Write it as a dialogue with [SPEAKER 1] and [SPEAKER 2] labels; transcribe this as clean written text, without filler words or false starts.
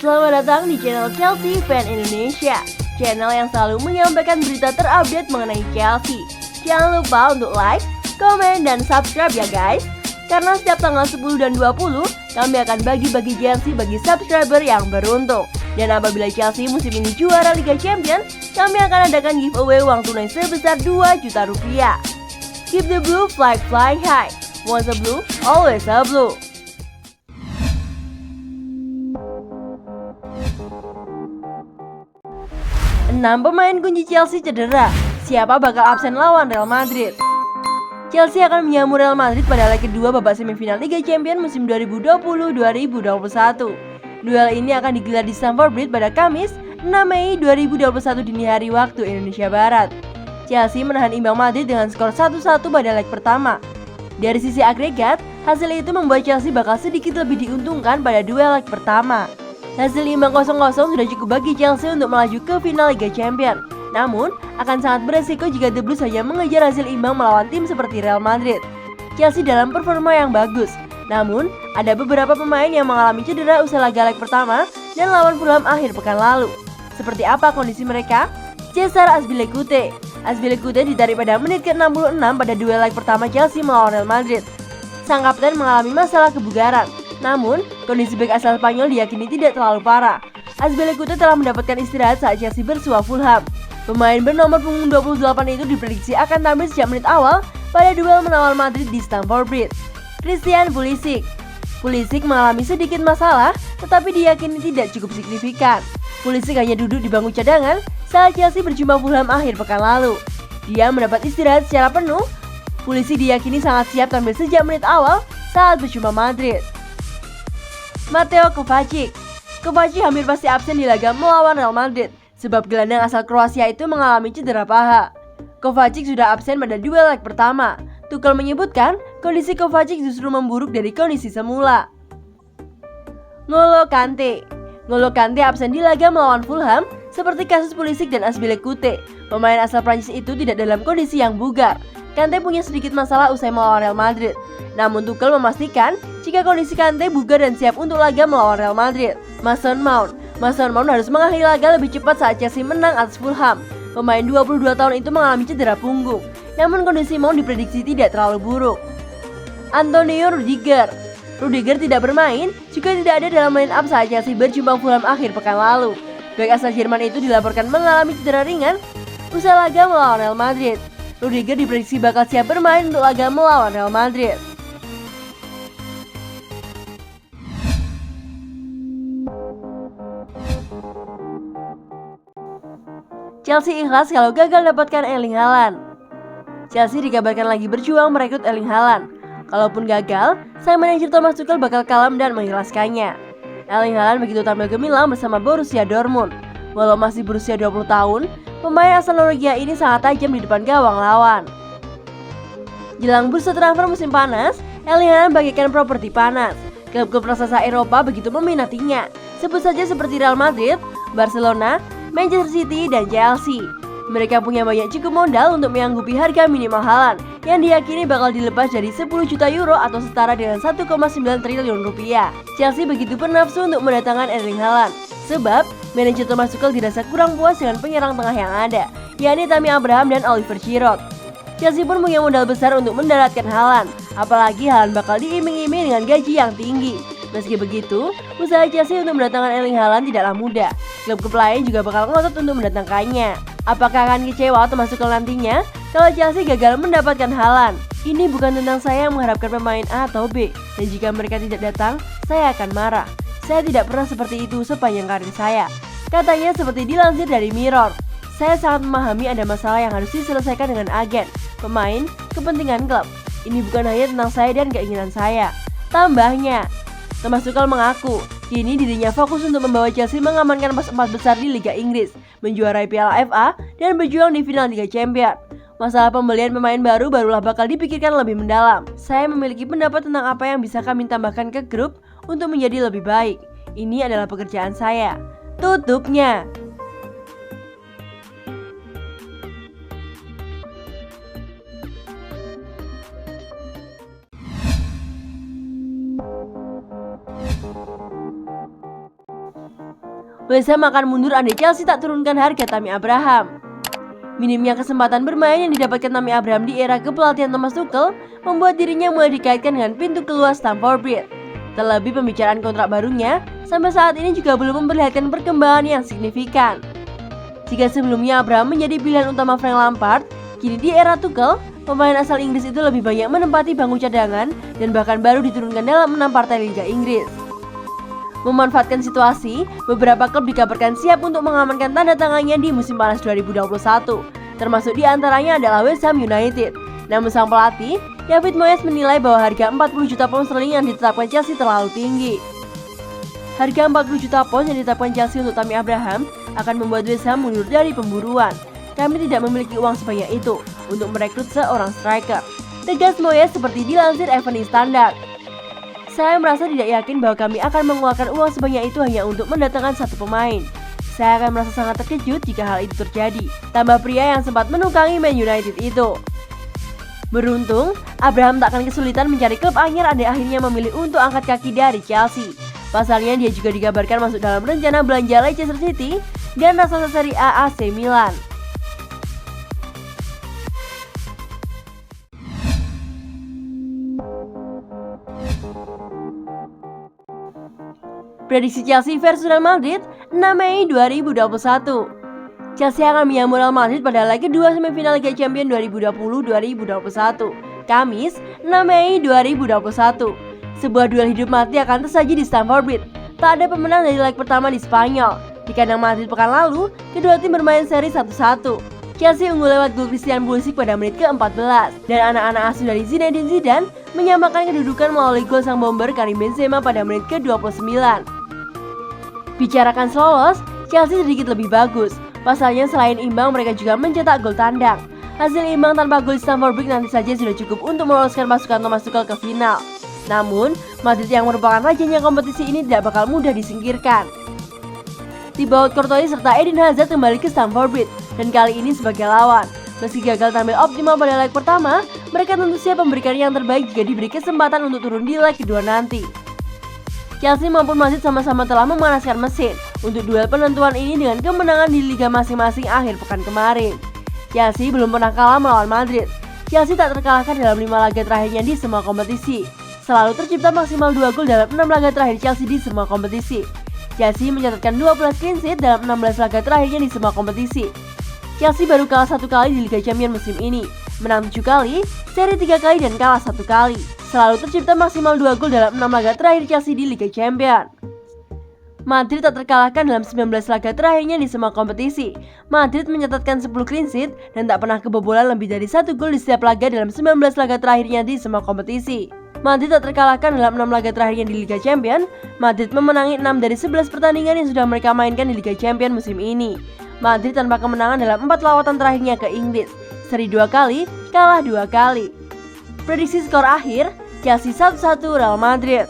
[SPEAKER 1] Selamat datang di channel Chelsea Fan Indonesia, channel yang selalu menyampaikan berita terupdate mengenai Chelsea. Jangan lupa untuk like, komen, dan subscribe ya guys. Karena setiap tanggal 10 dan 20, kami akan bagi-bagi jersey bagi subscriber yang beruntung. Dan apabila Chelsea musim ini juara Liga Champions, kami akan adakan giveaway uang tunai sebesar 2 juta rupiah. Keep the blue flag flying high. Once a blue, always a blue. Enam pemain kunci Chelsea cedera. Siapa bakal absen lawan Real Madrid? Chelsea akan menyambut Real Madrid pada leg kedua babak semifinal Liga Champions musim 2020-2021. Duel ini akan digelar di Stamford Bridge pada Kamis 6 Mei 2021 dini hari waktu Indonesia Barat. Chelsea menahan imbang Madrid dengan skor 1-1 pada leg pertama. Dari sisi agregat, hasil itu membuat Chelsea bakal sedikit lebih diuntungkan pada duel leg pertama. Hasil imbang 0-0 sudah cukup bagi Chelsea untuk melaju ke final Liga Champions. Namun, akan sangat beresiko jika The Blues hanya mengejar hasil imbang melawan tim seperti Real Madrid. Chelsea dalam performa yang bagus, namun ada beberapa pemain yang mengalami cedera usai laga leg pertama dan lawan Fulham akhir pekan lalu. Seperti apa kondisi mereka? Cesar Azpilicueta. Azpilicueta ditarik pada menit ke-66 pada duel leg pertama Chelsea melawan Real Madrid. Sang kapten mengalami masalah kebugaran. Namun, kondisi bek asal Spanyol diyakini tidak terlalu parah. Azpilicueta telah mendapatkan istirahat saat Chelsea bersua Fulham. Pemain bernomor punggung 28 itu diprediksi akan tampil sejak menit awal pada duel menawar Madrid di Stamford Bridge. Christian Pulisic. Pulisic mengalami sedikit masalah, tetapi diyakini tidak cukup signifikan. Pulisic hanya duduk di bangku cadangan saat Chelsea berjumpa Fulham akhir pekan lalu. Dia mendapat istirahat secara penuh. Pulisic diyakini sangat siap tampil sejak menit awal saat berjumpa Madrid. Mateo Kovacic. Kovacic hampir pasti absen di laga melawan Real Madrid sebab gelandang asal Kroasia itu mengalami cedera paha. Kovacic sudah absen pada duel leg pertama. Tuchel menyebutkan kondisi Kovacic justru memburuk dari kondisi semula. N'Golo Kante. N'Golo Kante absen di laga melawan Fulham seperti kasus Pulisic dan Azpilicueta. Pemain asal Prancis itu tidak dalam kondisi yang bugar. Kante punya sedikit masalah usai melawan Real Madrid. Namun Tuchel memastikan jika kondisi Kante bugar dan siap untuk laga melawan Real Madrid. Mason Mount harus mengakhiri laga lebih cepat saat Chelsea menang atas Fulham. Pemain 22 tahun itu mengalami cedera punggung. Namun kondisi Mount diprediksi tidak terlalu buruk. Antonio Rudiger tidak bermain juga tidak ada dalam line up saat Chelsea berjumpa Fulham akhir pekan lalu. Bek asal Jerman itu dilaporkan mengalami cedera ringan usai laga melawan Real Madrid. Rudiger diprediksi bakal siap bermain untuk laga melawan Real Madrid. Chelsea ikhlas kalau gagal dapatkan Erling Haaland. Chelsea dikabarkan lagi berjuang merekrut Erling Haaland. Kalaupun gagal, sang manajer Thomas Tuchel bakal kalem dan mengikhlaskannya. Erling Haaland begitu tampil gemilang bersama Borussia Dortmund. Walau masih berusia 20 tahun, pemain asal Norwegia ini sangat tajam di depan gawang lawan. Jelang bursa transfer musim panas, Erling Haaland bagaikan properti panas. Klub-klub raksasa Eropa begitu meminatinya. Sebut saja seperti Real Madrid, Barcelona, Manchester City, dan Chelsea. Mereka punya banyak cukup modal untuk menyanggupi harga minimal Haaland yang diyakini bakal dilepas dari 10 juta euro atau setara dengan 1,9 triliun rupiah. Chelsea begitu bernafsu untuk mendatangkan Erling Haaland sebab manajer Thomas Tuchel dirasa kurang puas dengan penyerang tengah yang ada, yakni Tammy Abraham dan Oliver Giroud. Chelsea pun punya modal besar untuk mendaratkan Haaland, apalagi Haaland bakal diiming-iming dengan gaji yang tinggi. Meski begitu, usaha Chelsea untuk mendatangkan Erling Haaland tidaklah mudah. Klub-klub lain juga bakal ngotot untuk mendatangkannya. Apakah akan kecewa Thomas Tuchel nantinya kalau Chelsea gagal mendapatkan Haaland? Ini bukan tentang saya yang mengharapkan pemain A atau B, dan jika mereka tidak datang, saya akan marah. Saya tidak pernah seperti itu sepanjang karir saya. Katanya seperti dilansir dari Mirror. Saya sangat memahami ada masalah yang harus diselesaikan dengan agen, pemain, kepentingan klub. Ini bukan hanya tentang saya dan keinginan saya. Tambahnya, Thomas Tuchel mengaku, kini dirinya fokus untuk membawa Chelsea mengamankan pos 4 besar di Liga Inggris, menjuarai Piala FA, dan berjuang di final Liga Champions. Masalah pembelian pemain barulah bakal dipikirkan lebih mendalam. Saya memiliki pendapat tentang apa yang bisa kami tambahkan ke grup untuk menjadi lebih baik. Ini adalah pekerjaan saya. Tutupnya. West Ham akan mundur andai Chelsea tak turunkan harga Tammy Abraham. Minimnya kesempatan bermain yang didapatkan Tammy Abraham di era kepelatihan Thomas Tuchel membuat dirinya mulai dikaitkan dengan pintu keluar Stamford Bridge. Terlebih pembicaraan kontrak barunya sampai saat ini juga belum memperlihatkan perkembangan yang signifikan. Jika sebelumnya Abraham menjadi pilihan utama Frank Lampard, kini di era Tuchel, pemain asal Inggris itu lebih banyak menempati bangku cadangan dan bahkan baru diturunkan dalam 6 partai Liga Inggris. Memanfaatkan situasi, beberapa klub dikabarkan siap untuk mengamankan tanda tangannya di musim panas 2021, termasuk diantaranya adalah West Ham United. Namun sang pelatih, David Moyes menilai bahwa harga 40 juta pound sterling yang ditetapkan Chelsea terlalu tinggi. Harga 40 juta pound yang ditetapkan Chelsea untuk Tammy Abraham akan membuat West Ham mundur dari pemburuan. Kami tidak memiliki uang sebanyak itu untuk merekrut seorang striker, tegas Moyes seperti dilansir Evening Standard. Saya merasa tidak yakin bahwa kami akan mengeluarkan uang sebanyak itu hanya untuk mendatangkan satu pemain. Saya akan merasa sangat terkejut jika hal itu terjadi, tambah pria yang sempat menukangi Man United itu. Beruntung, Abraham tak akan kesulitan mencari klub anyar andai akhirnya memilih untuk angkat kaki dari Chelsea. Pasalnya dia juga dikabarkan masuk dalam rencana belanja Leicester City dan raksasa Serie A AC Milan. Prediksi Chelsea versus Real Madrid 6 Mei 2021. Chelsea akan menyambut Real Madrid pada leg kedua semifinal Liga Champions 2020-2021, Kamis 6 Mei 2021. Sebuah duel hidup mati akan tersaji di Stamford Bridge. Tak ada pemenang dari leg pertama di Spanyol. Di kandang Madrid pekan lalu, kedua tim bermain seri 1-1. Chelsea unggul lewat gol Christian Pulisic pada menit ke-14 dan anak-anak asuh dari Zinedine Zidane menyamakan kedudukan melalui gol sang bomber Karim Benzema pada menit ke-29. Bicarakan lolos, Chelsea sedikit lebih bagus. Pasalnya selain imbang mereka juga mencetak gol tandang. Hasil imbang tanpa gol di Stamford Bridge nanti saja sudah cukup untuk meloloskan pasukan Thomas Tuchel ke final. Namun, Madrid yang merupakan rajanya kompetisi ini tidak bakal mudah disingkirkan. Thibaut Courtois serta Eden Hazard kembali ke Stamford Bridge dan kali ini sebagai lawan. Meski gagal tampil optimal pada leg pertama, mereka tentu siap memberikan yang terbaik jika diberi kesempatan untuk turun di leg kedua nanti. Chelsea maupun Madrid sama-sama telah memanaskan mesin untuk duel penentuan ini dengan kemenangan di liga masing-masing akhir pekan kemarin. Chelsea belum pernah kalah melawan Madrid. Chelsea tak terkalahkan dalam 5 laga terakhirnya di semua kompetisi. Selalu tercipta maksimal 2 gol dalam 6 laga terakhir Chelsea di semua kompetisi. Chelsea mencatatkan 12 clean sheet dalam 16 laga terakhirnya di semua kompetisi. Chelsea baru kalah 1 kali di Liga Champions musim ini, menang 7 kali, seri 3 kali dan kalah 1 kali. Selalu tercipta maksimal 2 gol dalam 6 laga terakhir Chelsea di Liga Champions. Madrid tak terkalahkan dalam 19 laga terakhirnya di semua kompetisi. Madrid mencatatkan 10 clean sheet dan tak pernah kebobolan lebih dari 1 gol di setiap laga dalam 19 laga terakhirnya di semua kompetisi. Madrid tak terkalahkan dalam 6 laga terakhirnya di Liga Champions. Madrid memenangi 6 dari 11 pertandingan yang sudah mereka mainkan di Liga Champions musim ini. Madrid tanpa kemenangan dalam 4 lawatan terakhirnya ke Inggris, seri 2 kali, kalah 2 kali. Prediksi skor akhir, Chelsea 1-1 Real Madrid.